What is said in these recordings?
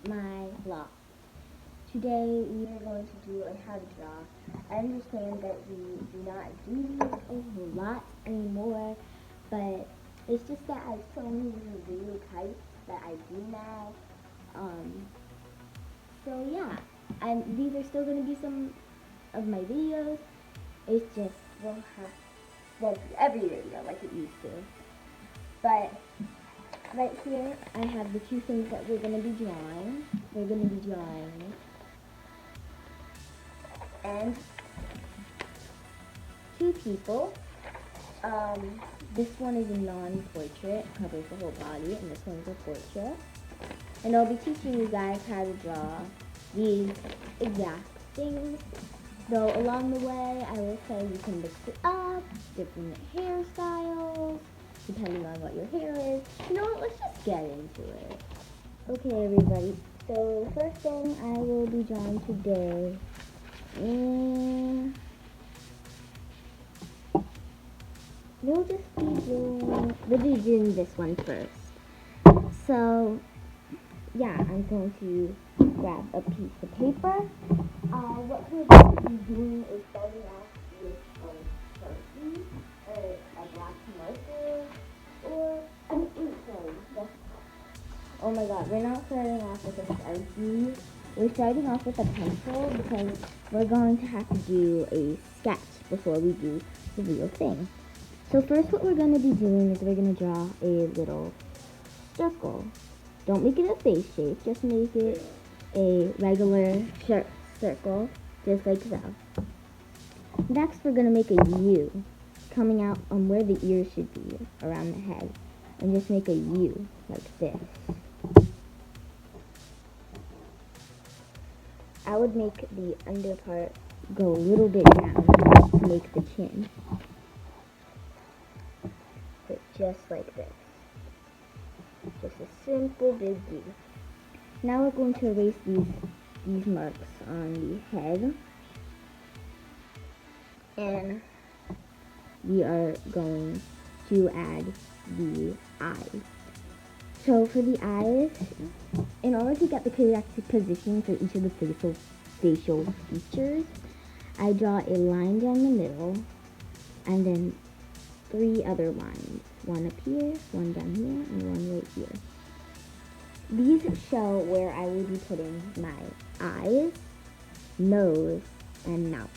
my vlog. Today we are going to do a how to draw. I understand that we do not do these a lot anymore, but it's just that I have so many different video types that I do now. Um, so yeah, these are still going to be some of my videos. It's just won't be every video like it used to. But right here, I have the two things that we're going to be drawing. We're going to be drawing and two people. This one is a non-portrait, covers the whole body, and this one is a portrait. And I'll be teaching you guys how to draw these exact things. Though along the way, I will say you can mix it up, different hairstyles, depending on what your hair is. You know what, let's just get into it. Okay, everybody. So first thing I will be drawing today is we'll be doing this one first. So yeah, I'm going to grab a piece of paper. What we're going to be doing is starting off with a Sharpie, a black marker, or sorry. Oh my god, we're not starting off with a Sharpie. We're starting off with a pencil because we're going to have to do a sketch before we do the real thing. So first what we're going to be doing is we're going to draw a little circle. Don't make it a face shape, just make it a regular circle, just like so. Next we're going to make a U coming out on where the ears should be, around the head. And just make a U, like this. I would make the under part go a little bit down to make the chin. But just like this. Just a simple big U. Now we're going to erase these marks on the head. And we are going to add the eyes. So for the eyes, in order to get the correct position for each of the facial features, I draw a line down the middle and then 3 other lines. One up here, one down here, and one right here. These show where I will be putting my eyes, nose, and mouth.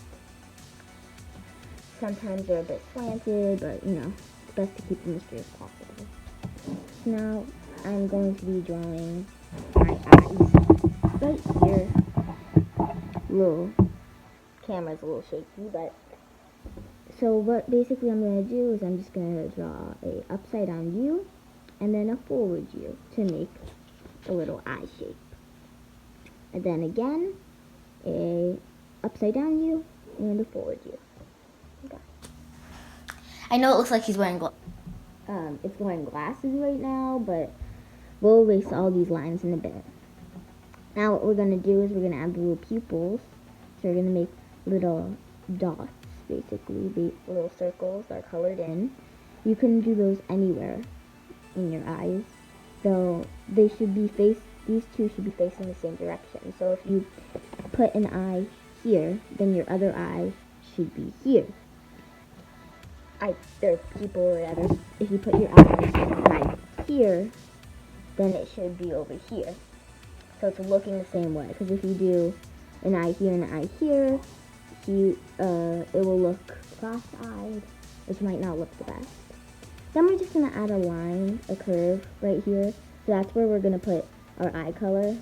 Sometimes they're a bit slanted, but you know, it's best to keep them as straight as possible. Now I'm going to be drawing my eyes right here. Little camera's a little shaky, but so what basically I'm going to do is I'm just going to draw a upside down U and then a forward U to make a little eye shape. And then again, a upside down U and a forward U. Okay. I know it looks like he's wearing it's wearing glasses right now, but we'll erase all these lines in a bit. Now what we're going to do is we're going to add the little pupils. So we're going to make little dots, basically, little circles that are colored in. You can do those anywhere in your eyes, though these two should be facing the same direction. So if you put an eye here, then your other eye should be here. There are people or whatever. If you put your eye here, then it should be over here. So it's looking the same way. Because if you do an eye here and an eye here, it will look cross-eyed, which might not look the best. Then we're just going to add a line, a curve right here. So that's where we're going to put our eye color.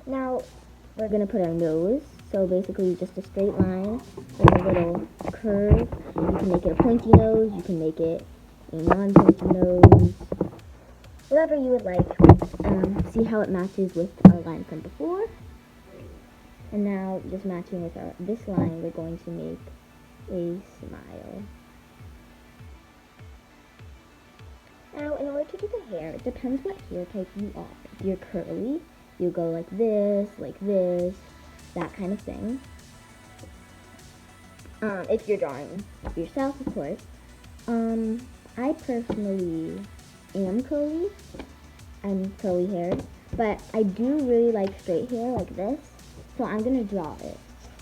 Now we're going to put our nose. So basically just a straight line with a little curve. You can make it a pointy nose. You can make it a non-pointy nose. Whatever you would like. See how it matches with our line from before. And now, just matching with this line, we're going to make a smile. Now, in order to do the hair, it depends what hair type you are. If you're curly, you go like this, that kind of thing. If you're drawing yourself, of course. I personally am curly. I'm curly haired, But I do really like straight hair like this, so I'm gonna draw it.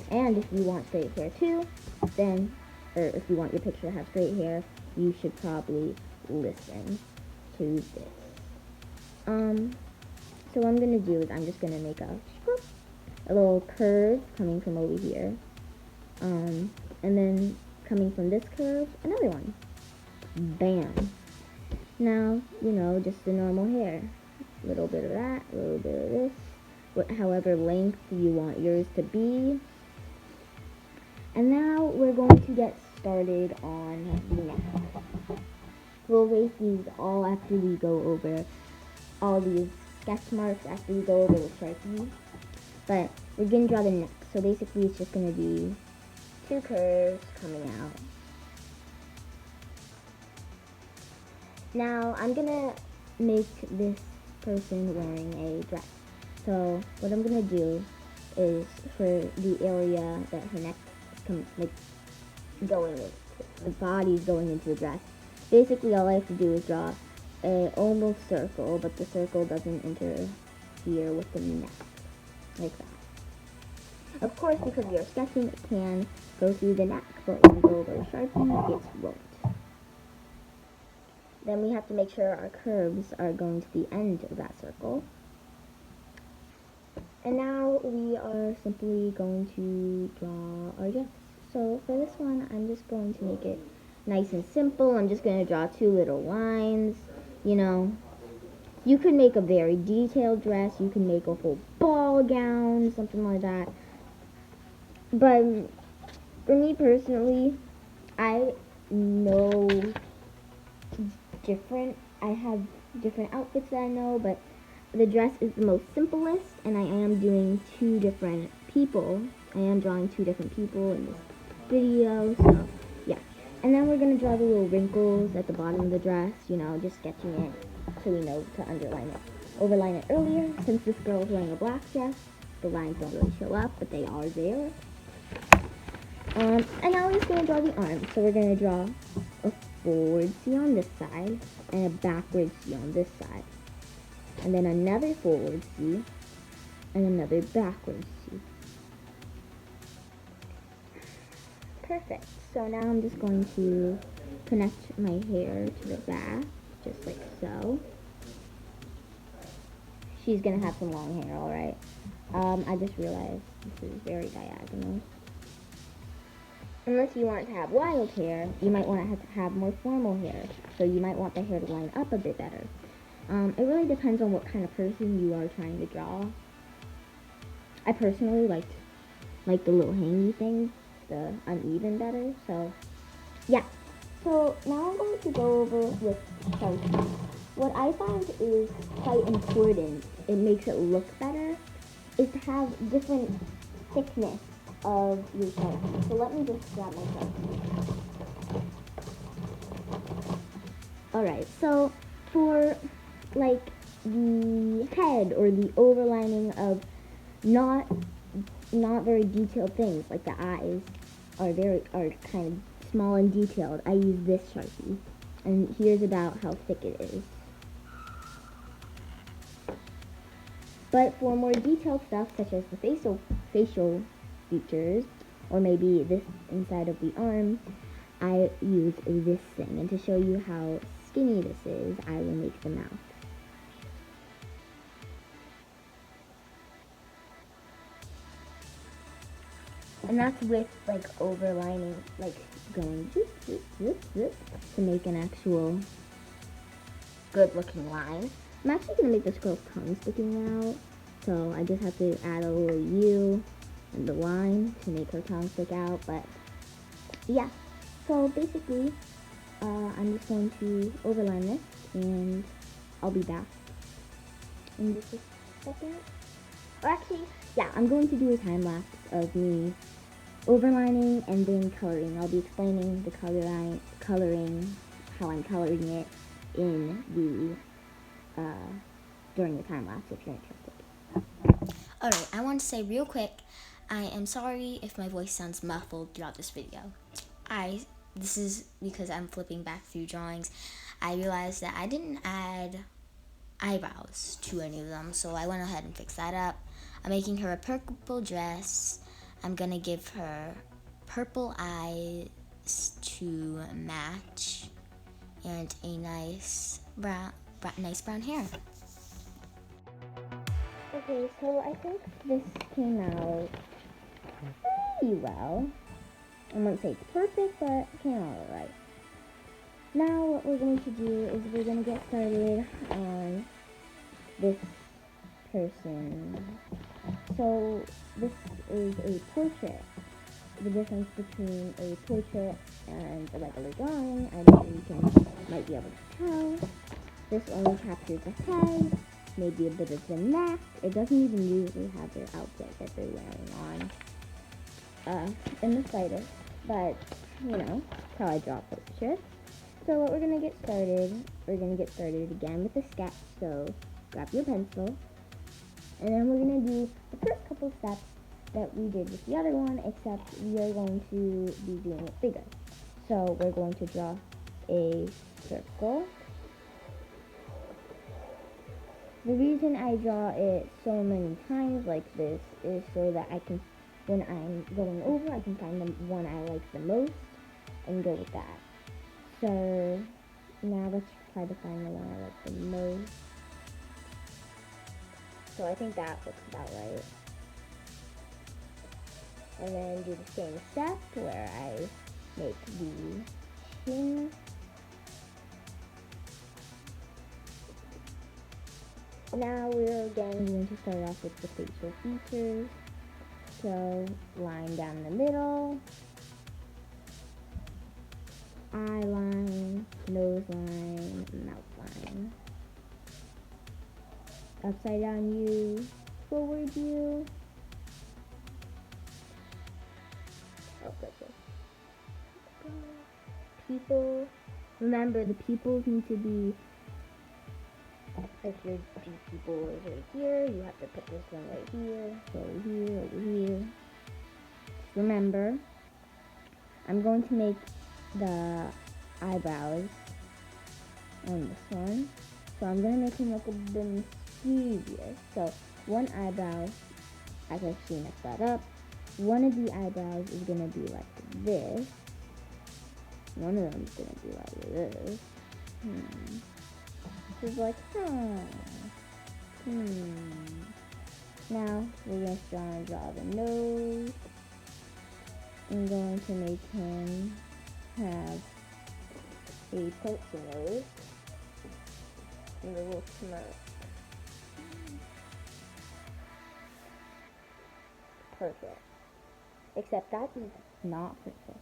And if you want straight hair too, then, or if you want your picture to have straight hair, you should probably listen to this. So what I'm gonna do is I'm just gonna make a little curve coming from over here. And then coming from this curve, another one. Bam. Now, just the normal hair. A little bit of that, a little bit of this, however length you want yours to be. And now we're going to get started on the neck. We'll erase these all after we go over all these sketch marks, after we go over the Sharpie. But we're going to draw the neck. So basically it's just going to be two curves coming out. Now I'm going to make this person wearing a dress. So what I'm going to do is for the area that her neck going into, the body's going into the dress. Basically all I have to do is draw a almost circle, but the circle doesn't interfere with the neck, like that. Of course, because we are sketching, it can go through the neck, but when we go over Sharpie, it won't. Then we have to make sure our curves are going to the end of that circle. And now we are simply going to draw our dress. So for this one, I'm just going to make it nice and simple. I'm just going to draw two little lines. You could make a very detailed dress. You can make a whole ball gown, something like that. But for me personally, I have different outfits that I know, but the dress is the most simplest, and I am doing two different people. I am drawing two different people in this video, so yeah. And then we're going to draw the little wrinkles at the bottom of the dress, just sketching it so we know to overline it earlier. Since this girl is wearing a black dress, the lines don't really show up, but they are there. And now we're just going to draw the arm. So we're going to draw a forward C on this side and a backward C on this side. And then another forward C and another backward C. Perfect. So now I'm just going to connect my hair to the back, just like so. She's going to have some long hair, alright? I just realized this is very diagonal. Unless you want to have wild hair, you might want to have more formal hair. So you might want the hair to line up a bit better. It really depends on what kind of person you are trying to draw. I personally like the little hangy thing, the uneven better. So yeah. So now I'm going to go over with Sharpie. What I find is quite important, it makes it look better, is to have different thickness of your Sharpie. So let me just grab my Sharpie. Alright, so for the head or the overlining of not very detailed things, like the eyes are kind of small and detailed, I use this Sharpie. And here's about how thick it is. But for more detailed stuff, such as the facial features, or maybe this inside of the arm, I use this thing. And to show you how skinny this is, I will make the mouth. And that's with overlining, going zoop, zoop, zoop, zoop, to make an actual good looking line. I'm actually going to make this girl's tongue sticking out, so I just have to add a little U in the line to make her tongue stick out, but yeah. So basically, I'm just going to overline this, and I'll be back in just a second. Or actually, yeah, I'm going to do a time lapse of me overlining and then coloring. I'll be explaining the coloring, how I'm coloring it in the during the time lapse if you're interested. Alright, I want to say real quick, I am sorry if my voice sounds muffled throughout this video. This is because I'm flipping back through drawings. I realized that I didn't add eyebrows to any of them, so I went ahead and fixed that up. I'm making her a purple dress. I'm gonna give her purple eyes to match and a nice brown hair. Okay, so I think this came out pretty well. I wouldn't say it's perfect, but it came out alright. Now what we're going to do is we're going to get started on this person. So this is a portrait. The difference between a portrait and a regular drawing, I'm sure you might be able to tell. This only captures the head, maybe a bit of the neck. It doesn't even usually have their outfit that they're wearing on in the slightest, but you know, that's how I draw portraits. So what we're going to get started again with a sketch, so grab your pencil, and then we're going to do the first couple steps that we did with the other one, except we are going to be doing it bigger. So we're going to draw a circle. The reason I draw it so many times like this is so that I can, when I'm going over, I can find the one I like the most and go with that. So now let's try to find the one I like the most. So I think that looks about right. And then do the same step where I make the skin. Now we're again going to start off with the facial features. So line down the middle, eye line, nose line, mouth line. Upside down U, forward U. Oh, goodness. People. Remember, the pupils need to be, if your pupil is right here, you have to put this one right here, so over here, over here. Just remember, I'm going to make the eyebrows on this one. So I'm going to make him look a bit mischievous. So one eyebrow, as I've seen, messed that up. One of the eyebrows is going to be like this. One of them is going to be like this. This is like, Now we're going to draw the nose. I'm going to make him have a pencil nose and a little smirk. Perfect. Except that is not perfect.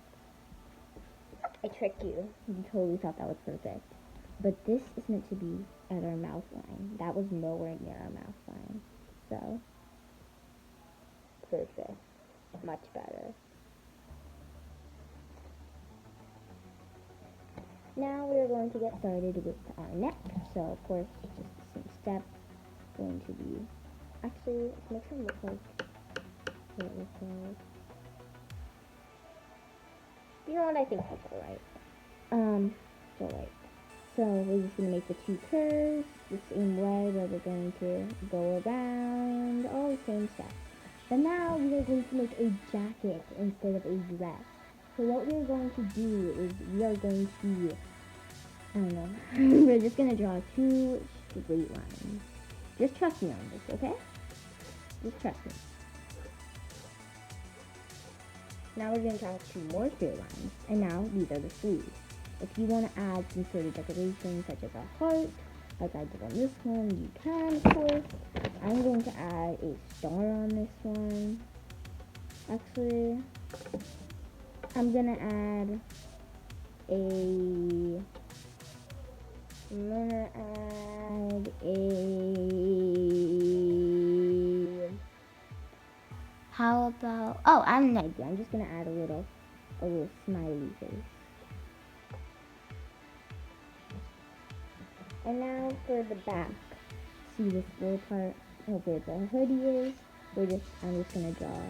I tricked you. You totally thought that was perfect. But this is meant to be at our mouth line. That was nowhere near our mouth line. So, perfect. Much better. Now we're going to get started with our neck. So, of course, just the same step. Going to be, actually, let's make him look like what it looks like. You know what? I think that's alright. So we're just going to make the two curves the same way, where we're going to go around all the same steps. But now we are going to make a jacket instead of a dress. So what we're going to do is we are going to, I don't know, we're just going to draw two straight lines. Just trust me on this, okay? Just trust me. Now we're going to draw two more straight lines. And now these are the sleeves. If you want to add some sort of decoration such as a heart, like I did on this one, you can, of course. I'm going to add a star on this one. Actually, I'm going to add how about, oh, I have an idea. I'm just going to add a little smiley face. And now for the back, see this little part of where the hoodie is? I'm just gonna draw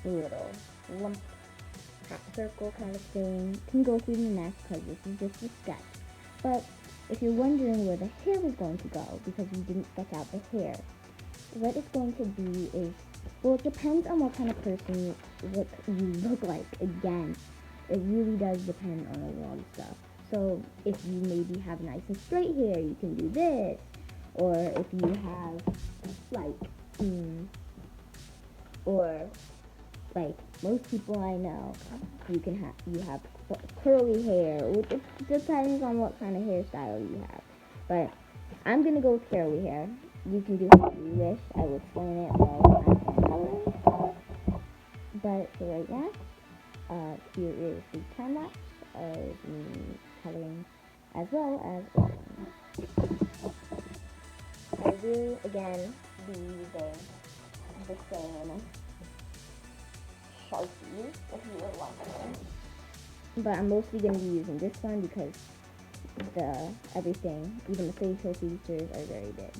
a little lump, half circle kind of thing. Can go through the neck because this is just a sketch. But if you're wondering where the hair was going to go because we didn't sketch out the hair, what it's going to be is, well, it depends on what kind of person what you look like. Again, it really does depend on a lot of stuff. So if you maybe have nice and straight hair, you can do this. Or if you have or like most people I know, you have curly hair. It depends on what kind of hairstyle you have. But I'm gonna go with curly hair. You can do what you wish. I will explain it while I'm coloring. But for right now, here is the time lapse of me coloring as well as drawing. I will again be using the same Sharpie if you were wondering. But I'm mostly going to be using this one because everything, even the facial features, are very big.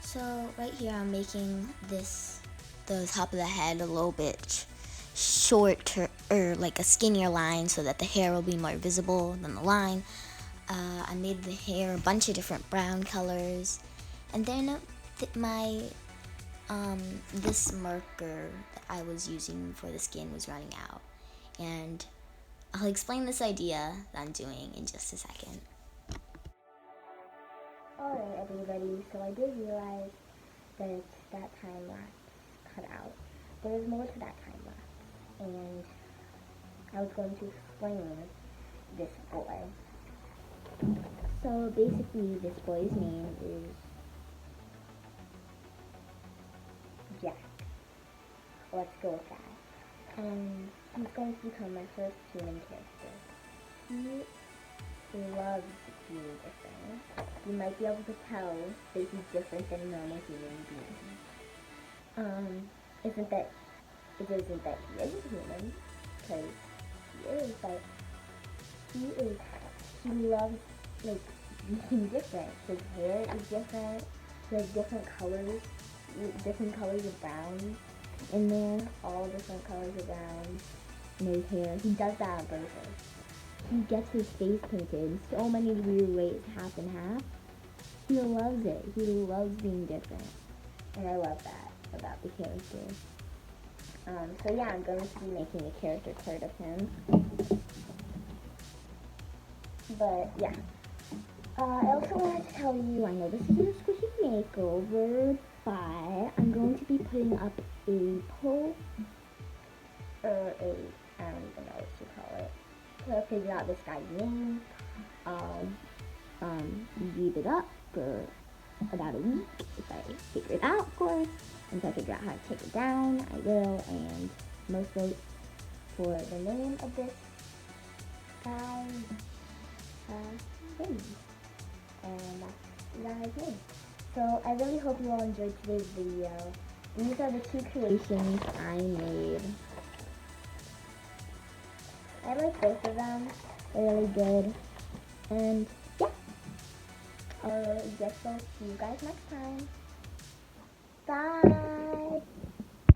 So right here I'm making the top of the head a little bit shorter, or like a skinnier line, so that the hair will be more visible than the line. I made the hair a bunch of different brown colors, and then this marker that I was using for the skin was running out, and I'll explain this idea that I'm doing in just a second. Alright everybody, so I did realize that that time lapse cut out. There's more to that time lapse, and I was going to explain this boy. So basically this boy's name is Jack. Let's go with that. And he's going to become my first human character. He loves being different. You might be able to tell that he's different than a normal human being. It isn't that he isn't human, because he is, but he loves, like, being different. His hair is different, he has different colors of brown in there, all different colors of brown in his hair. He does that on purpose. He gets his face painted so many weird ways, half and half. He loves it. He loves being different. And I love that about the character. So yeah, I'm going to be making a character card of him. But yeah. I also wanted to tell you, I know this is a squishy makeover, but I'm going to be putting up a poll, or I don't even know what to call it, to figure out this guy's name. Leave it up for about a week if I figure it out, of course. And if I figure out how to take it down, I will. And most votes for the name of this guy wins. And that's the guy's name. So I really hope you all enjoyed today's video. These are the two creations I made. I like both of them. They're really good. And yeah. I guess I'll see you guys next time. Bye!